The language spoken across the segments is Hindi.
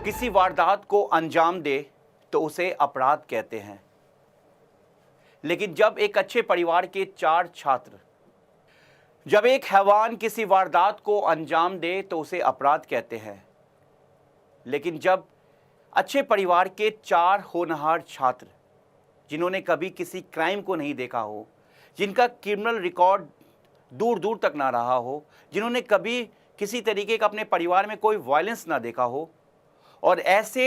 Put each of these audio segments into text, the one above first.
किसी वारदात को अंजाम दे तो उसे अपराध कहते हैं, लेकिन जब एक अच्छे परिवार के 4 छात्र, जब एक हैवान किसी वारदात को अंजाम दे तो उसे अपराध कहते हैं, लेकिन जब अच्छे परिवार के 4 होनहार छात्र, जिन्होंने कभी किसी क्राइम को नहीं देखा हो, जिनका क्रिमिनल रिकॉर्ड दूर दूर तक ना रहा हो, जिन्होंने कभी किसी तरीके का अपने परिवार में कोई वायलेंस ना देखा हो, और ऐसे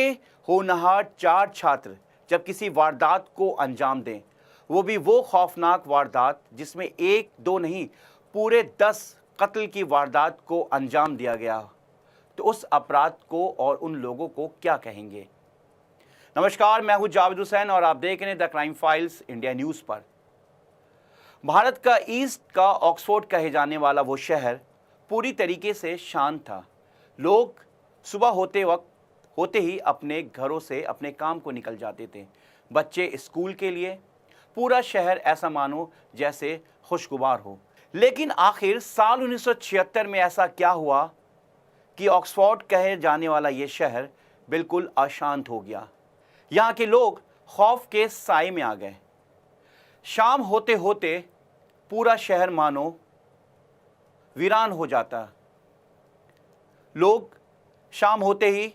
होनहार 4 छात्र जब किसी वारदात को अंजाम दें, वो भी वो खौफनाक वारदात जिसमें 1-2 नहीं पूरे 10 कत्ल की वारदात को अंजाम दिया गया, तो उस अपराध को और उन लोगों को क्या कहेंगे। नमस्कार, मैं हूं जावेद हुसैन और आप देख रहे हैं the crime files India news पर। भारत का ईस्ट का ऑक्सफोर्ड कहे जाने वाला वो शहर पूरी तरीके से शांत था। लोग सुबह होते ही अपने घरों से अपने काम को निकल जाते थे। बच्चे स्कूल के लिए, पूरा शहर ऐसा मानो जैसे खुशगवार हो। लेकिन आखिर साल 1976 में ऐसा क्या हुआ कि ऑक्सफोर्ड कहे जाने वाला ये शहर बिल्कुल अशांत हो गया। यहाँ के लोग खौफ के साए में आ गए। शाम होते होते पूरा शहर मानो वीरान हो जाता। लोग शाम होते ही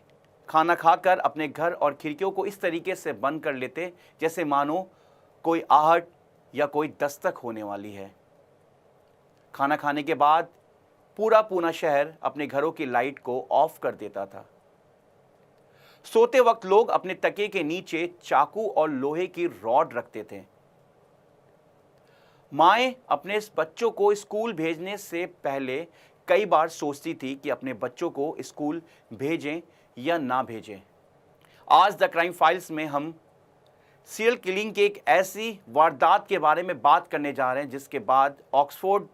खाना खाकर अपने घर और खिड़कियों को इस तरीके से बंद कर लेते जैसे मानो कोई आहट या कोई दस्तक होने वाली है। खाना खाने के बाद पूरा शहर अपने घरों की लाइट को ऑफ कर देता था। सोते वक्त लोग अपने तकिए के नीचे चाकू और लोहे की रॉड रखते थे। माएं अपने इस बच्चों को स्कूल भेजने से पहले कई बार सोचती थी कि अपने बच्चों को स्कूल भेजें या ना भेजें। आज द क्राइम फाइल्स में हम सीरियल किलिंग की एक ऐसी वारदात के बारे में बात करने जा रहे हैं जिसके बाद ऑक्सफोर्ड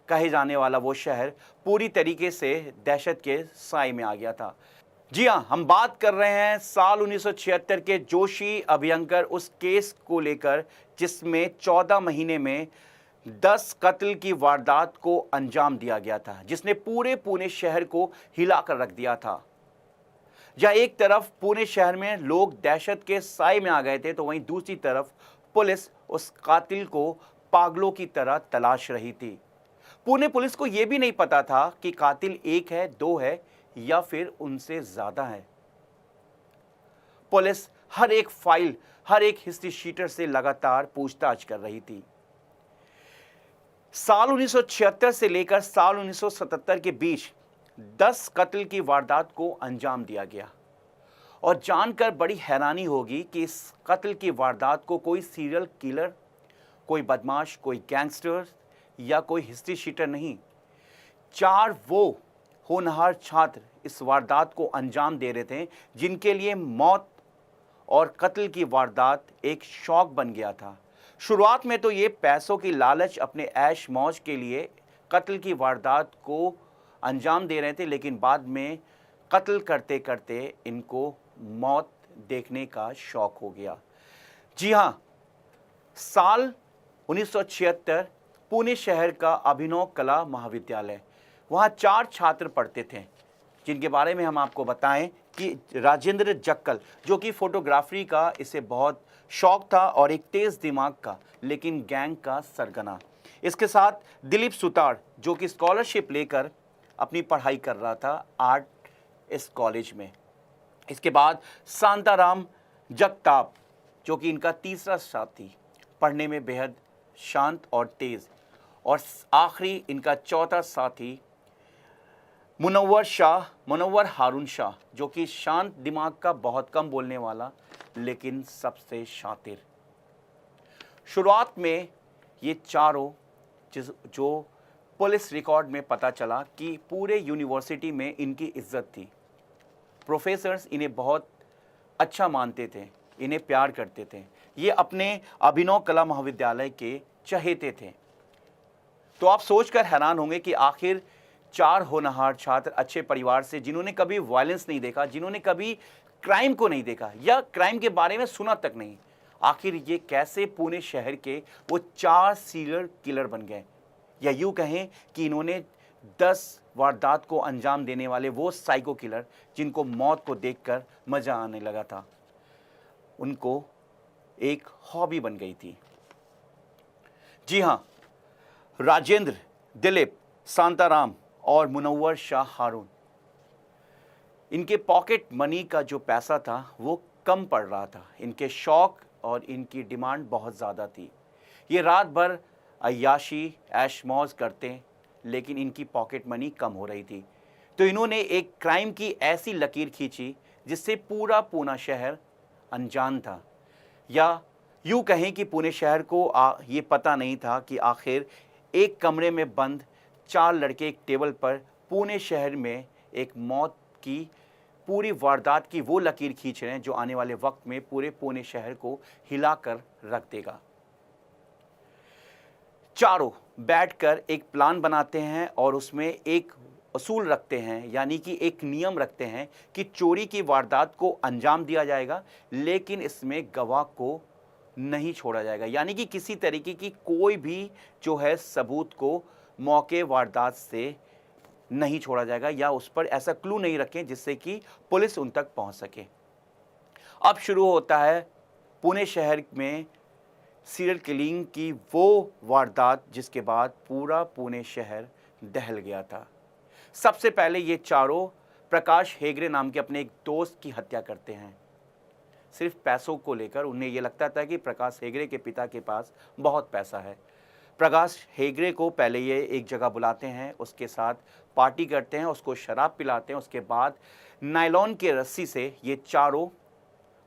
कहे जाने वाला वो शहर पूरी तरीके से दहशत के साए में आ गया था। जी हाँ, हम बात कर रहे हैं साल 1976 के जोशी अभयंकर उस केस को लेकर जिसमें 14 महीने में 10 कत्ल की वारदात को अंजाम दिया गया था, जिसने पूरे पुणे शहर को हिला कर रख दिया था। जहाँ एक तरफ पुणे शहर में लोग दहशत के साए में आ गए थे, तो वहीं दूसरी तरफ पुलिस उस कातिल को पागलों की तरह तलाश रही थी। पुणे पुलिस को यह भी नहीं पता था कि कातिल 1 है, 2 है या फिर उनसे ज्यादा है। पुलिस हर एक फाइल, हर एक हिस्ट्री शीटर से लगातार पूछताछ कर रही थी। साल 1976 से लेकर साल 1977 के बीच 10 कत्ल की वारदात को अंजाम दिया गया। और जानकर बड़ी हैरानी होगी कि इस कत्ल की वारदात को कोई सीरियल किलर, कोई बदमाश, कोई गैंगस्टर या कोई हिस्ट्री शीटर नहीं, 4 वो होनहार छात्र इस वारदात को अंजाम दे रहे थे जिनके लिए मौत और कत्ल की वारदात एक शौक बन गया था। शुरुआत में तो ये पैसों की लालच, अपने ऐश मौज के लिए कत्ल की वारदात को अंजाम दे रहे थे, लेकिन बाद में कत्ल करते करते इनको मौत देखने का शौक हो गया। जी हाँ, साल 1976 पुणे शहर का अभिनव कला महाविद्यालय, वहाँ 4 छात्र पढ़ते थे जिनके बारे में हम आपको बताएं कि राजेंद्र जक्कल, जो कि फोटोग्राफी का इसे बहुत शौक था और एक तेज दिमाग का लेकिन गैंग का सरगना। इसके साथ दिलीप सुतार, जो कि स्कॉलरशिप लेकर अपनी पढ़ाई कर रहा था आर्ट इस कॉलेज में। इसके बाद शांताराम जगताप, जो कि इनका तीसरा साथी, पढ़ने में बेहद शांत और तेज। और आखिरी इनका चौथा साथी मुनव्वर हारून शाह, जो कि शांत दिमाग का, बहुत कम बोलने वाला लेकिन सबसे शातिर। शुरुआत में ये चारों, जो पुलिस रिकॉर्ड में पता चला कि पूरे यूनिवर्सिटी में इनकी इज्जत थी। प्रोफेसर्स इन्हें बहुत अच्छा मानते थे, इन्हें प्यार करते थे। ये अपने अभिनव कला महाविद्यालय के चहेते थे। तो आप सोचकर हैरान होंगे कि आखिर 4 होनहार छात्र अच्छे परिवार से, जिन्होंने कभी वायलेंस नहीं देखा, जिन्होंने कभी क्राइम को नहीं देखा या क्राइम के बारे में सुना तक नहीं, आखिर ये कैसे पुणे शहर के वो 4 सीरियल किलर बन गए। या यूँ कहें कि इन्होंने 10 वारदात को अंजाम देने वाले वो साइको किलर जिनको मौत को देखकर मजा आने लगा था, उनको एक हॉबी बन गई थी। जी हाँ, राजेंद्र, दिलीप, शांताराम और मुनव्वर शाह हारून, इनके पॉकेट मनी का जो पैसा था वो कम पड़ रहा था। इनके शौक और इनकी डिमांड बहुत ज़्यादा थी। ये रात भर अय्याशी ऐश मौज करते, लेकिन इनकी पॉकेट मनी कम हो रही थी। तो इन्होंने एक क्राइम की ऐसी लकीर खींची जिससे पूरा पूना शहर अनजान था, या यूँ कहें कि पुणे शहर को ये पता नहीं था कि आखिर एक कमरे में बंद 4 लड़के एक टेबल पर पुणे शहर में एक मौत की पूरी वारदात की वो लकीर खींच रहे हैं जो आने वाले वक्त में पूरे पुणे शहर को हिलाकर रख देगा। चारों बैठकर एक प्लान बनाते हैं और उसमें एक असूल रखते हैं, यानी कि एक नियम रखते हैं कि चोरी की वारदात को अंजाम दिया जाएगा, लेकिन इसमें गवाह को नहीं छोड़ा जाएगा। यानी कि किसी तरीके की कोई भी जो है सबूत को मौके वारदात से नहीं छोड़ा जाएगा, या उस पर ऐसा क्लू नहीं रखें जिससे कि पुलिस उन तक पहुंच सके। अब शुरू होता है पुणे शहर में सीरियल किलिंग की वो वारदात जिसके बाद पूरा पुणे शहर दहल गया था। सबसे पहले ये चारों प्रकाश हेगड़े नाम के अपने एक दोस्त की हत्या करते हैं, सिर्फ पैसों को लेकर। उन्हें यह लगता था कि प्रकाश हेगड़े के पिता के पास बहुत पैसा है। प्रकाश हेगड़े को पहले ये एक जगह बुलाते हैं, उसके साथ पार्टी करते हैं, उसको शराब पिलाते हैं। उसके बाद नायलॉन की रस्सी से ये चारों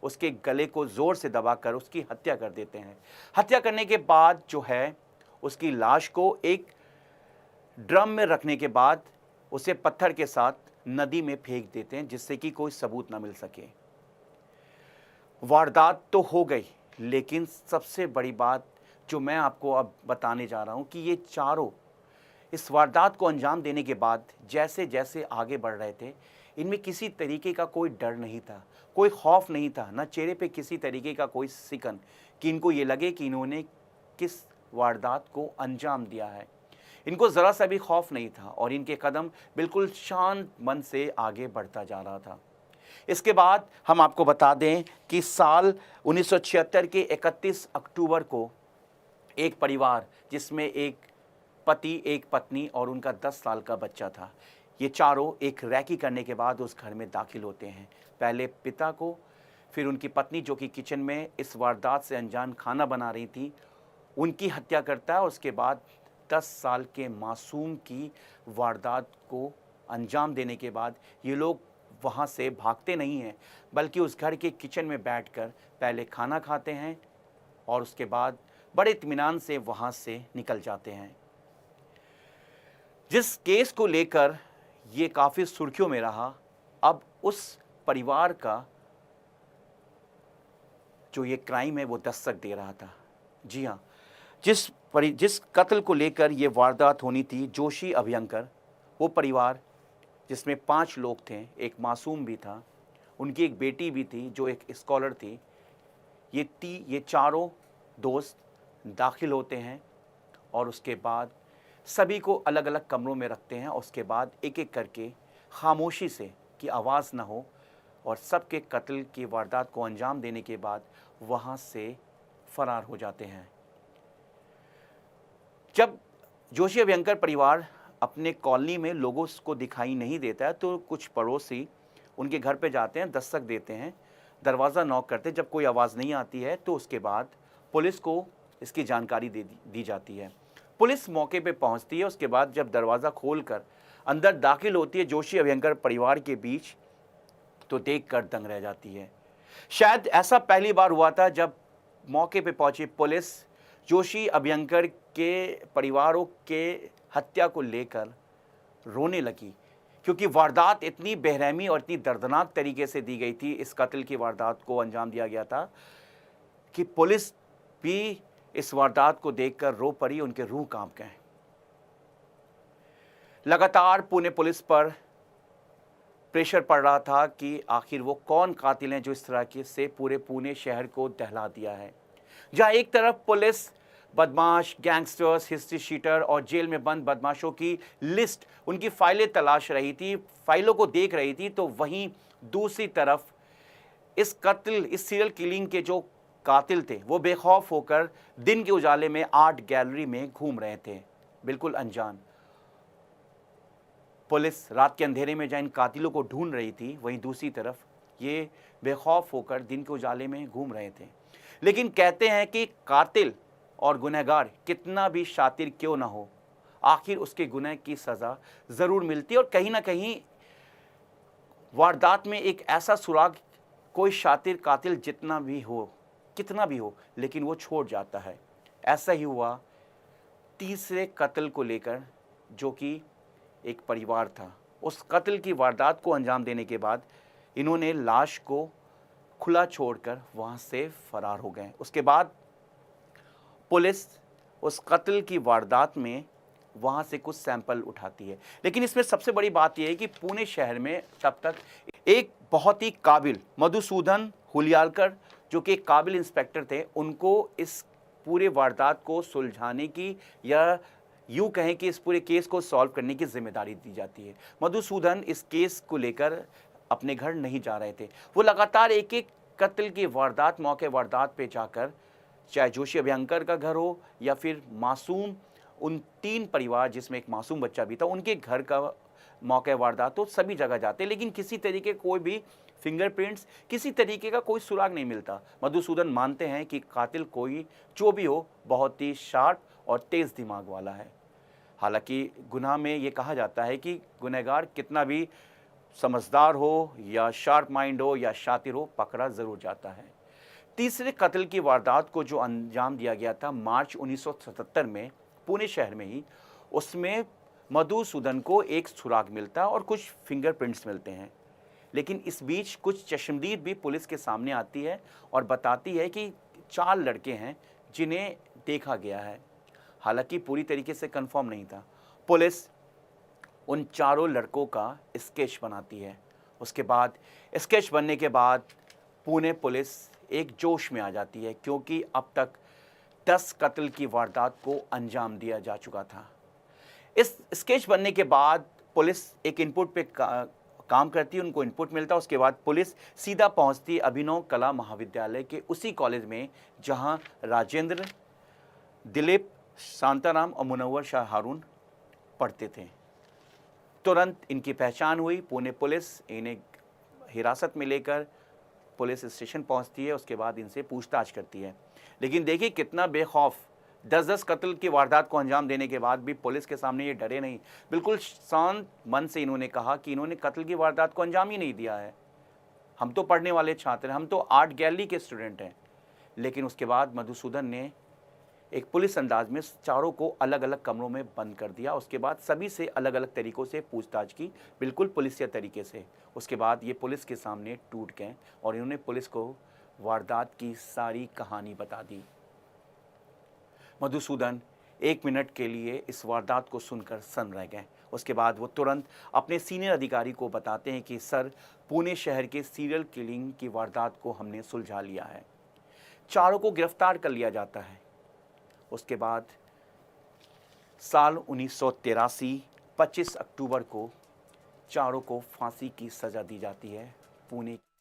उसके गले को ज़ोर से दबाकर उसकी हत्या कर देते हैं। हत्या करने के बाद जो है उसकी लाश को एक ड्रम में रखने के बाद उसे पत्थर के साथ नदी में फेंक देते हैं, जिससे कि कोई सबूत ना मिल सके। वारदात तो हो गई, लेकिन सबसे बड़ी बात जो मैं आपको अब बताने जा रहा हूं कि ये चारों इस वारदात को अंजाम देने के बाद जैसे जैसे आगे बढ़ रहे थे, इनमें किसी तरीके का कोई डर नहीं था, कोई खौफ नहीं था, ना चेहरे पे किसी तरीके का कोई सिकन कि इनको ये लगे कि इन्होंने किस वारदात को अंजाम दिया है। इनको ज़रा सा भी खौफ नहीं था और इनके कदम बिल्कुल शांत मन से आगे बढ़ता जा रहा था। इसके बाद हम आपको बता दें कि साल 1976 के 31 अक्टूबर को एक परिवार जिसमें एक पति, एक पत्नी और उनका 10 साल का बच्चा था, ये चारों एक रैकी करने के बाद उस घर में दाखिल होते हैं। पहले पिता को, फिर उनकी पत्नी जो कि किचन में इस वारदात से अनजान खाना बना रही थी, उनकी हत्या करता है। उसके बाद 10 साल के मासूम की वारदात को अंजाम देने के बाद ये लोग वहाँ से भागते नहीं हैं, बल्कि उस घर के किचन में बैठकर पहले खाना खाते हैं और उसके बाद बड़े इत्मीनान से वहाँ से निकल जाते हैं। जिस केस को लेकर ये काफ़ी सुर्खियों में रहा, अब उस परिवार का जो ये क्राइम है वो दस्तक दे रहा था। जी हाँ, जिस कत्ल को लेकर ये वारदात होनी थी, जोशी अभयंकर, वो परिवार जिसमें 5 लोग थे, एक मासूम भी था, उनकी एक बेटी भी थी जो एक स्कॉलर थी। ये चारों दोस्त दाखिल होते हैं और उसके बाद सभी को अलग अलग कमरों में रखते हैं। उसके बाद एक एक करके खामोशी से कि आवाज़ ना हो और सबके कत्ल की वारदात को अंजाम देने के बाद वहाँ से फरार हो जाते हैं। जब जोशी अभयंकर परिवार अपने कॉलोनी में लोगों को दिखाई नहीं देता है तो कुछ पड़ोसी उनके घर पे जाते हैं, दस्तक देते हैं, दरवाज़ा नॉक करते हैं। जब कोई आवाज़ नहीं आती है तो उसके बाद पुलिस को इसकी जानकारी दी जाती है। पुलिस मौके पे पहुंचती है। उसके बाद जब दरवाज़ा खोलकर अंदर दाखिल होती है जोशी अभयंकर परिवार के बीच, तो देखकर दंग रह जाती है। शायद ऐसा पहली बार हुआ था जब मौके पे पहुंची पुलिस जोशी अभयंकर के परिवारों के हत्या को लेकर रोने लगी, क्योंकि वारदात इतनी बेरहमी और इतनी दर्दनाक तरीके से दी गई थी, इस कत्ल की वारदात को अंजाम दिया गया था कि पुलिस भी इस वारदात को देखकर रो पड़ी, उनके रूह कांप गए। लगातार पुणे पुलिस पर प्रेशर पड़ रहा था कि आखिर वो कौन कातिल हैं जो इस तरह के से पूरे पुणे शहर को दहला दिया है। जहां एक तरफ पुलिस बदमाश, गैंगस्टर्स, हिस्ट्री शीटर और जेल में बंद बदमाशों की लिस्ट, उनकी फाइलें तलाश रही थी, फाइलों को देख रही थी, तो वहीं दूसरी तरफ इस सीरियल किलिंग के जो कातिल थे वो बेखौफ होकर दिन के उजाले में आर्ट गैलरी में घूम रहे थे, बिल्कुल अनजान। पुलिस रात के अंधेरे में जहां इन कातिलों को ढूंढ रही थी, वहीं दूसरी तरफ ये बेखौफ होकर दिन के उजाले में घूम रहे थे। लेकिन कहते हैं कि कातिल और गुनहगार कितना भी शातिर क्यों ना हो, आखिर उसके गुनह की सज़ा ज़रूर मिलती है। और कहीं ना कहीं वारदात में एक ऐसा सुराग, कोई शातिर कातिल जितना भी हो, कितना भी हो, लेकिन वो छोड़ जाता है। ऐसा ही हुआ तीसरे कत्ल को लेकर, जो कि एक परिवार था। उस कत्ल की वारदात को अंजाम देने के बाद इन्होंने लाश को खुला छोड़कर वहाँ से फरार हो गए। उसके बाद पुलिस उस कत्ल की वारदात में वहाँ से कुछ सैंपल उठाती है। लेकिन इसमें सबसे बड़ी बात यह है कि पुणे शहर में तब तक एक बहुत ही काबिल मधुसूदन हुलियालकर, जो कि एक काबिल इंस्पेक्टर थे, उनको इस पूरे वारदात को सुलझाने की, या यूँ कहें कि इस पूरे केस को सॉल्व करने की जिम्मेदारी दी जाती है। मधुसूदन इस केस को लेकर अपने घर नहीं जा रहे थे। वो लगातार एक एक कत्ल की वारदात, मौके वारदात पे जाकर, चाहे जोशी अभ्यंकर का घर हो या फिर मासूम उन 3 परिवार जिसमें एक मासूम बच्चा भी था, उनके घर का मौके वारदात हो, सभी जगह जाते, लेकिन किसी तरीके कोई भी फिंगरप्रिंट्स, किसी तरीके का कोई सुराग नहीं मिलता। मधुसूदन मानते हैं कि कातिल कोई जो भी हो, बहुत ही शार्प और तेज़ दिमाग वाला है। हालांकि गुनाह में ये कहा जाता है कि गुनहगार कितना भी समझदार हो या शार्प माइंड हो या शातिर हो, पकड़ा ज़रूर जाता है। तीसरे कत्ल की वारदात को जो अंजाम दिया गया था मार्च 1977 में पुणे शहर में ही, उसमें मधुसूदन को एक सुराग मिलता और कुछ फिंगरप्रिंट्स मिलते हैं। लेकिन इस बीच कुछ चश्मदीद भी पुलिस के सामने आती है और बताती है कि 4 लड़के हैं जिन्हें देखा गया है। हालांकि पूरी तरीके से कंफर्म नहीं था। पुलिस उन चारों लड़कों का स्केच बनाती है। उसके बाद स्केच बनने के बाद पुणे पुलिस एक जोश में आ जाती है, क्योंकि अब तक 10 कत्ल की वारदात को अंजाम दिया जा चुका था। इस स्केच बनने के बाद पुलिस एक इनपुट पे काम करती है, उनको इनपुट मिलता है। उसके बाद पुलिस सीधा पहुंचती अभिनव कला महाविद्यालय के उसी कॉलेज में जहां राजेंद्र, दिलीप, शांताराम और मुनव्वर शाह हारून पढ़ते थे। तुरंत इनकी पहचान हुई। पुणे पुलिस इन्हें हिरासत में लेकर पुलिस स्टेशन पहुंचती है। उसके बाद इनसे पूछताछ करती है। लेकिन देखिए कितना बेखौफ, 10-10 कत्ल की वारदात को अंजाम देने के बाद भी पुलिस के सामने ये डरे नहीं। बिल्कुल शांत मन से इन्होंने कहा कि इन्होंने कत्ल की वारदात को अंजाम ही नहीं दिया है, हम तो पढ़ने वाले छात्र हैं, हम तो आर्ट गैलरी के स्टूडेंट हैं। लेकिन उसके बाद मधुसूदन ने एक पुलिस अंदाज में चारों को अलग अलग कमरों में बंद कर दिया। उसके बाद सभी से अलग अलग तरीक़ों से पूछताछ की, बिल्कुल पुलिसिया तरीके से। उसके बाद ये पुलिस के सामने टूट गए और इन्होंने पुलिस को वारदात की सारी कहानी बता दी। मधुसूदन 1 मिनट के लिए इस वारदात को सुनकर सन्न रह गए। उसके बाद वो तुरंत अपने सीनियर अधिकारी को बताते हैं कि सर, पुणे शहर के सीरियल किलिंग की वारदात को हमने सुलझा लिया है। चारों को गिरफ्तार कर लिया जाता है। उसके बाद साल 1983 25 अक्टूबर को चारों को फांसी की सज़ा दी जाती है पुणे